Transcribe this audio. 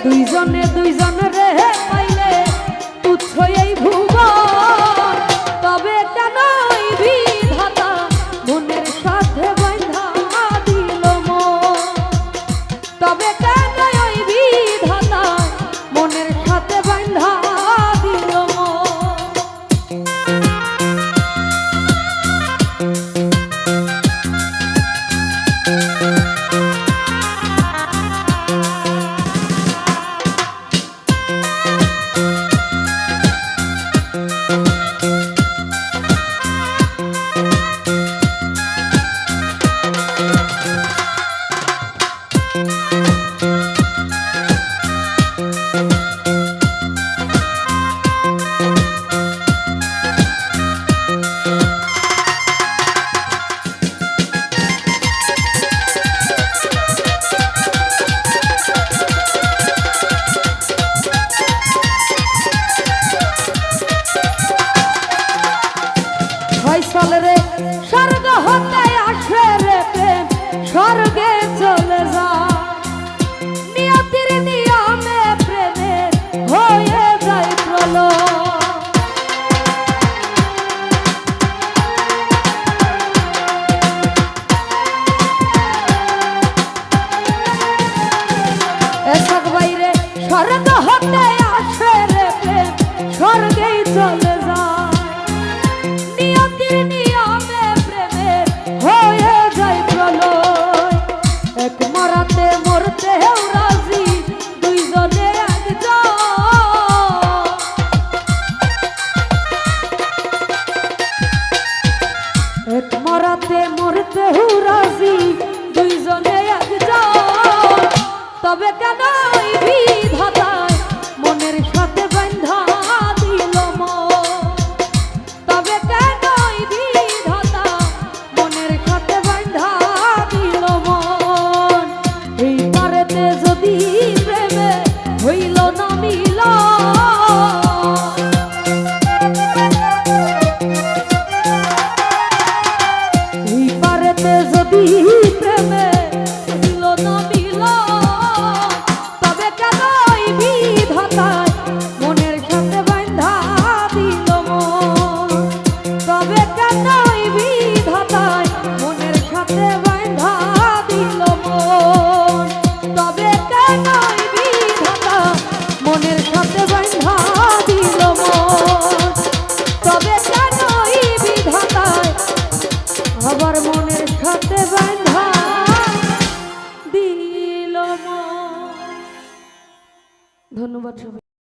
দুইজনে দুইজন রে পাইলে তুচ্ছ এই ভুবন, তবে কেন এই বিধাতা মনের সাথে বাঁধা দিল মন, তবে কেন এই বিধাতা মনের সাথে বাঁধা দিল মন। রে স্বর্গ হতে আসে রে প্রেম, স্বর্গে চলে যায় নিয়তির নিয়মে প্রেমের হয়ে যায় প্রলয়। এসব বাইরে স্বর্গ হতে আসে রে প্রেম, স্বর্গেই চলে যায় নিয়মে প্রেমের হয়ে যায় প্রলয়। এক মরাতে মরতেও রাজি দুইজনে একজন, এক মরাতে মরতেও রাজি দুইজনে একজন, তবে কেন এই বিধাতায় মনের সাথে বাঁধা দিল মন, তবে কেন এই বিধাতা মনের সাথে বাঁধা দিল মন। এই পারেতে যদি প্রেমে হইল না মিল, এই পারেতে যদি প্রেমে হইল না মিল, তবে কেন এই বিধাতায় মনের সাথে বাঁধা দিল মন, তবে কেন এই বিধাতায় মনের সাথে